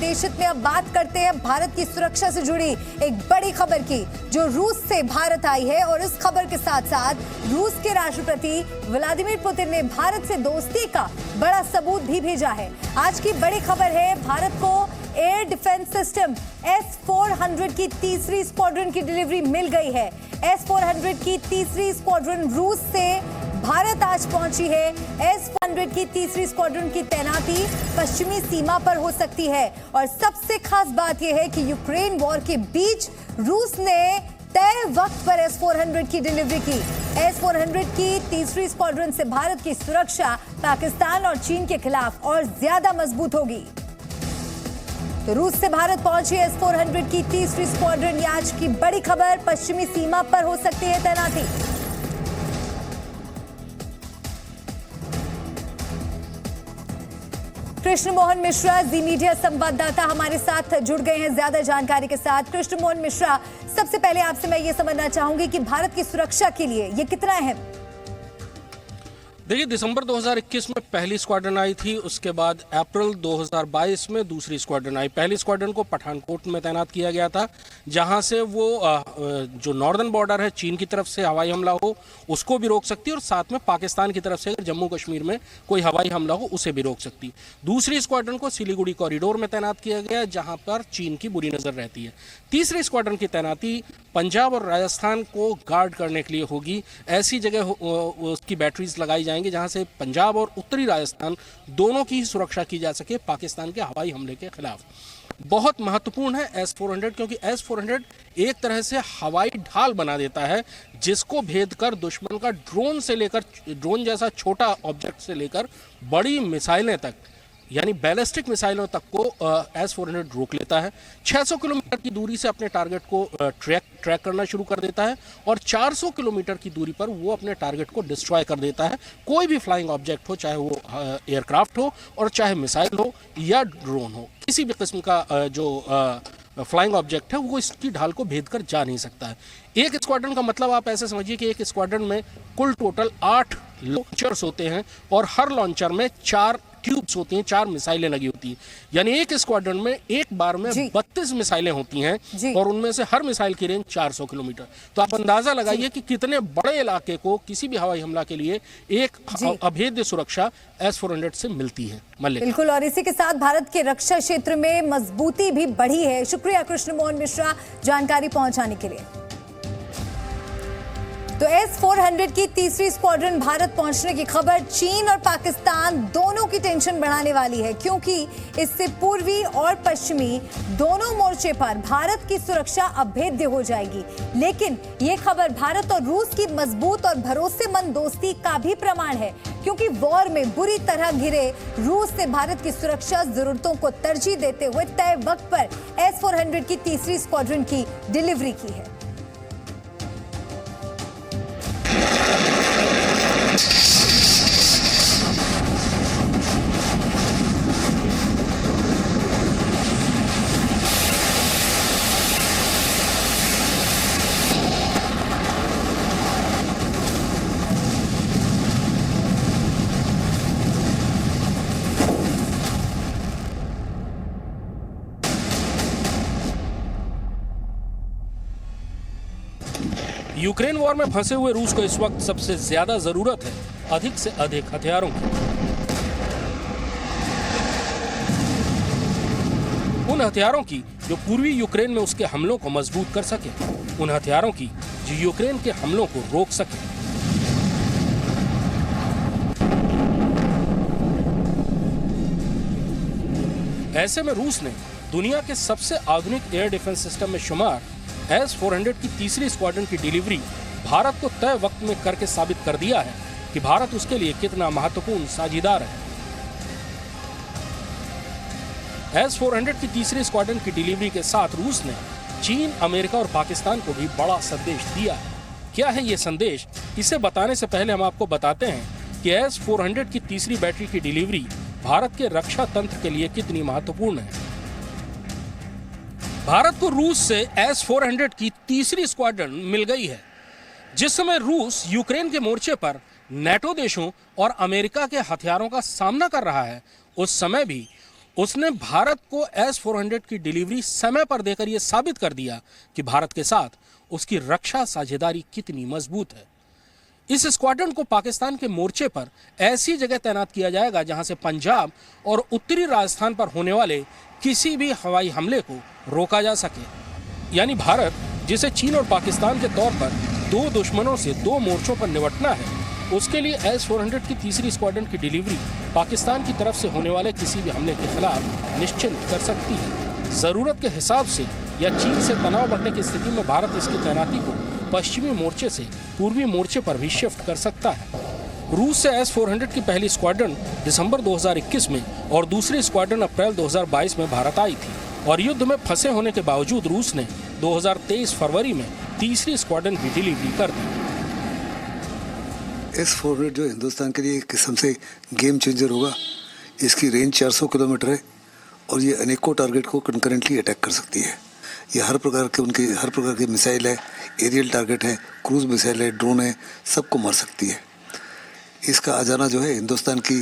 देश हित में अब बात करते हैं भारत की सुरक्षा से जुड़ी एक बड़ी खबर की, जो रूस से भारत आई है। और इस खबर के साथ साथ रूस के राष्ट्रपति व्लादिमीर पुतिन ने भारत से दोस्ती का बड़ा सबूत भी भेजा है। आज की बड़ी खबर है, भारत को एयर डिफेंस सिस्टम S-400 की तीसरी स्क्वाड्रन की डिलीवरी मिल गई है। S-400 की तीसरी स्क्वाड्रन रूस से भारत आज पहुंची है। S-400 की तीसरी स्क्वाड्रन की तैनाती पश्चिमी सीमा पर हो सकती है। और सबसे खास बात यह है कि यूक्रेन वॉर के बीच रूस ने तय वक्त पर S-400 की डिलीवरी की। S-400 की तीसरी स्क्वाड्रन से भारत की सुरक्षा पाकिस्तान और चीन के खिलाफ और ज्यादा मजबूत होगी। तो रूस से भारत पहुंची S-400 की तीसरी स्क्वाड्रन। ये आज की बड़ी खबर, पश्चिमी सीमा पर हो सकती है तैनाती। कृष्ण मोहन मिश्रा जी मीडिया संवाददाता हमारे साथ जुड़ गए हैं ज्यादा जानकारी के साथ। कृष्ण मोहन मिश्रा, सबसे पहले आपसे मैं ये समझना चाहूंगी कि भारत की सुरक्षा के लिए ये कितना अहम? देखिए, दिसंबर 2021 में पहली स्क्वाड्रन आई थी, उसके बाद अप्रैल 2022 में दूसरी स्क्वाड्रन आई। पहली स्क्वाड्रन को पठानकोट में तैनात किया गया था, जहां से वो जो नॉर्दर्न बॉर्डर है चीन की तरफ से हवाई हमला हो उसको भी रोक सकती है, और साथ में पाकिस्तान की तरफ से अगर जम्मू कश्मीर में कोई हवाई हमला हो उसे भी रोक सकती। दूसरी स्क्वाड्रन को सिलीगुड़ी कॉरिडोर में तैनात किया गया, जहां पर चीन की बुरी नजर रहती है। तीसरी स्क्वाड्रन की तैनाती पंजाब और राजस्थान को गार्ड करने के लिए होगी। ऐसी जगह उसकी बैटरीज लगाई जाएंगी जहां से पंजाब और उत्तरी राजस्थान दोनों की ही सुरक्षा की जा सके पाकिस्तान के हवाई हमले के खिलाफ। बहुत महत्वपूर्ण है S-400, क्योंकि S-400 एक तरह से हवाई ढाल बना देता है, जिसको भेद कर दुश्मन का ड्रोन जैसा छोटा ऑब्जेक्ट से लेकर बड़ी मिसाइलें तक, यानी बैलिस्टिक मिसाइलों तक को S-400 रोक लेता है। 600 किलोमीटर की दूरी से अपने टारगेट को ट्रैक करना शुरू कर देता है, और 400 किलोमीटर की दूरी पर वो अपने टारगेट को डिस्ट्रॉय कर देता है। कोई भी फ्लाइंग ऑब्जेक्ट हो, चाहे वो एयरक्राफ्ट हो और चाहे मिसाइल हो या ड्रोन हो, किसी भी किस्म का जो फ्लाइंग ऑब्जेक्ट है वो इसकी ढाल को भेद कर जा नहीं सकता है। एक स्क्वाड्रन का मतलब आप ऐसे समझिए कि एक स्क्वाड्रन में कुल टोटल 8 लॉन्चर्स होते हैं, और हर लॉन्चर में 4 ट्यूब्स होती हैं, 4 मिसाइलें लगी होती हैं। यानी एक स्क्वाड्रन में एक बार में 32 मिसाइलें होती हैं, और उनमें से हर मिसाइल की रेंज 400 किलोमीटर। तो आप अंदाजा लगाइए कि कितने बड़े इलाके को किसी भी हवाई हमला के लिए एक अभेद्य सुरक्षा S-400 से मिलती है। बिल्कुल, और इसी के साथ भारत के रक्षा क्षेत्र में मजबूती भी बढ़ी है। शुक्रिया कृष्ण मोहन मिश्रा जानकारी पहुंचाने के लिए। तो S-400 की तीसरी स्क्वाड्रन भारत पहुंचने की खबर चीन और पाकिस्तान दोनों की टेंशन बढ़ाने वाली है, क्योंकि इससे पूर्वी और पश्चिमी दोनों मोर्चे पर भारत की सुरक्षा अभेद्य हो जाएगी। लेकिन ये खबर भारत और रूस की मजबूत और भरोसेमंद दोस्ती का भी प्रमाण है, क्योंकि वॉर में बुरी तरह घिरे रूस से भारत की सुरक्षा जरूरतों को तरजीह देते हुए तय वक्त पर S-400 की तीसरी स्क्वाड्रन की डिलीवरी की है। यूक्रेन वॉर में फंसे हुए रूस को इस वक्त सबसे ज्यादा जरूरत है अधिक से अधिक हथियारों की। उन हथियारों की जो पूर्वी यूक्रेन में उसके हमलों को मजबूत कर सके, उन हथियारों की जो यूक्रेन के हमलों को रोक सके। ऐसे में रूस ने दुनिया के सबसे आधुनिक एयर डिफेंस सिस्टम में शुमार S-400 की तीसरी स्क्वाड्रन की डिलीवरी भारत को तय वक्त में करके साबित कर दिया है कि भारत उसके लिए कितना महत्वपूर्ण साझीदार है। S-400 की तीसरी स्क्वाड्रन की डिलीवरी के साथ रूस ने चीन, अमेरिका और पाकिस्तान को भी बड़ा संदेश दिया है। क्या है ये संदेश? इसे बताने से पहले हम आपको बताते हैं कि S-400 की तीसरी बैटरी की डिलीवरी भारत के रक्षा तंत्र के लिए कितनी महत्वपूर्ण है। भारत को रूस से S-400 की तीसरी स्क्वाड्रन मिल गई है। जिस समय रूस यूक्रेन के मोर्चे पर नेटो देशों और अमेरिका के हथियारों का सामना कर रहा है, उस समय भी उसने भारत को S-400 की डिलीवरी समय पर देकर यह साबित कर दिया कि भारत के साथ उसकी रक्षा साझेदारी कितनी मजबूत है। इस स्क्वाड्रन को पाकिस्तान के मोर्चे पर ऐसी जगह तैनात किया जाएगा जहां से पंजाब और उत्तरी राजस्थान पर होने वाले किसी भी हवाई हमले को रोका जा सके। यानी भारत, जिसे चीन और पाकिस्तान के तौर पर दो दुश्मनों से दो मोर्चों पर निपटना है, उसके लिए S-400 की तीसरी स्क्वाड्रन की डिलीवरी पाकिस्तान की तरफ से होने वाले किसी भी हमले के खिलाफ निश्चिंत कर सकती है। जरूरत के हिसाब से या चीन से तनाव बढ़ने की स्थिति में भारत इसकी तैनाती को पश्चिमी मोर्चे से पूर्वी मोर्चे पर भी शिफ्ट कर सकता है। रूस से S-400 की पहली स्क्वाड्रन दिसंबर 2021 में और दूसरी स्क्वाड्रन अप्रैल 2022 में भारत आई थी और युद्ध में फंसे होने के बावजूद रूस ने 2023 फरवरी में तीसरी स्क्वाड्रन की डिलीवरी कर दी। S-400 जो हिंदुस्तान के लिए एक किस्म से गेम चेंजर होगा। इसकी रेंज 400 किलोमीटर है और ये अनेकों टारगेट को कंकरेंटली अटैक कर सकती है। ये हर प्रकार के मिसाइल है, एरियल टारगेट है, क्रूज मिसाइल है, ड्रोन है, सबको मार सकती है। इसका आ जाना जो है हिंदुस्तान की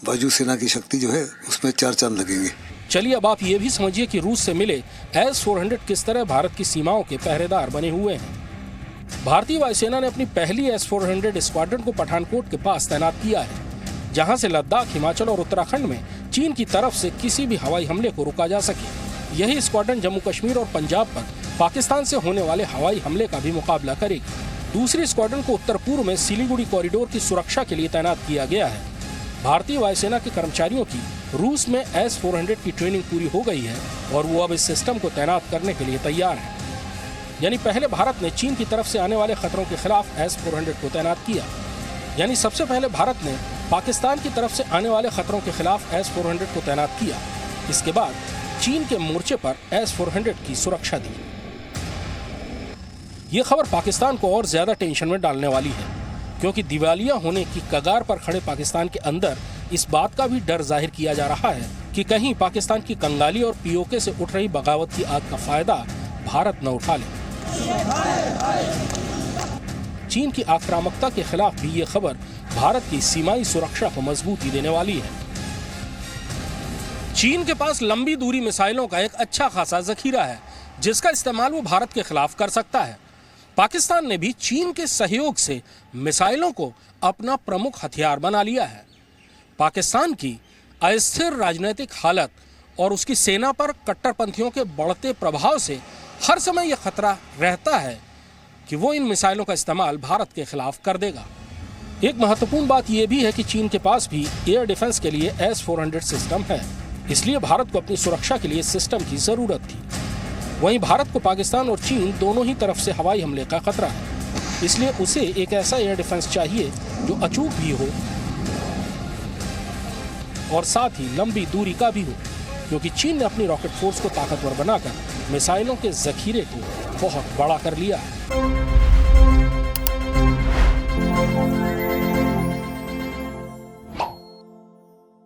वायुसेना की शक्ति जो है उसमें 4 चांद लगेंगे। चलिए अब आप ये भी समझिए कि रूस से मिले S-400 किस तरह भारत की सीमाओं के पहरेदार बने हुए हैं। भारतीय वायुसेना ने अपनी पहली S-400 स्क्वाड्रन को पठानकोट के पास तैनात किया है, जहां से लद्दाख, हिमाचल और उत्तराखंड में चीन की तरफ से किसी भी हवाई हमले को रोका जा सके। यही स्क्वाड्रन जम्मू कश्मीर और पंजाब पर पाकिस्तान से होने वाले हवाई हमले का भी मुकाबला करेगी। दूसरी स्क्वाड्रन को उत्तर पूर्व में सिलीगुड़ी कॉरिडोर की सुरक्षा के लिए तैनात किया गया है। भारतीय वायुसेना के कर्मचारियों की रूस में S-400 की ट्रेनिंग पूरी हो गई है और वो अब इस सिस्टम को तैनात करने के लिए तैयार है। यानी पहले भारत ने चीन की तरफ से आने वाले खतरों के खिलाफ S-400 को तैनात किया। यानी सबसे पहले भारत ने पाकिस्तान की तरफ से आने वाले खतरों के खिलाफ S-400 को तैनात किया। इसके बाद चीन के मोर्चे पर S-400 की सुरक्षा दी। ये खबर पाकिस्तान को और ज्यादा टेंशन में डालने वाली है, क्योंकि दिवालिया होने की कगार पर खड़े पाकिस्तान के अंदर इस बात का भी डर जाहिर किया जा रहा है कि कहीं पाकिस्तान की कंगाली और POK से उठ रही बगावत की आग का फायदा भारत न उठा ले। चीन की आक्रामकता के खिलाफ भी ये खबर भारत की सीमाई सुरक्षा को मजबूती देने वाली है। चीन के पास लंबी दूरी मिसाइलों का एक अच्छा खासा जखीरा है, जिसका इस्तेमाल वो भारत के खिलाफ कर सकता है। पाकिस्तान ने भी चीन के सहयोग से मिसाइलों को अपना प्रमुख हथियार बना लिया है। पाकिस्तान की अस्थिर राजनीतिक हालत और उसकी सेना पर कट्टरपंथियों के बढ़ते प्रभाव से हर समय यह खतरा रहता है कि वो इन मिसाइलों का इस्तेमाल भारत के खिलाफ कर देगा। एक महत्वपूर्ण बात यह भी है कि चीन के पास भी एयर डिफेंस के लिए S-400 सिस्टम है, इसलिए भारत को अपनी सुरक्षा के लिए सिस्टम की जरूरत थी। वहीं भारत को पाकिस्तान और चीन दोनों ही तरफ से हवाई हमले का खतरा है, इसलिए उसे एक ऐसा एयर डिफेंस चाहिए जो अचूक भी हो और साथ ही लंबी दूरी का भी हो, क्योंकि चीन ने अपनी रॉकेट फोर्स को ताकतवर बनाकर मिसाइलों के जखीरे को बहुत बड़ा कर लिया है।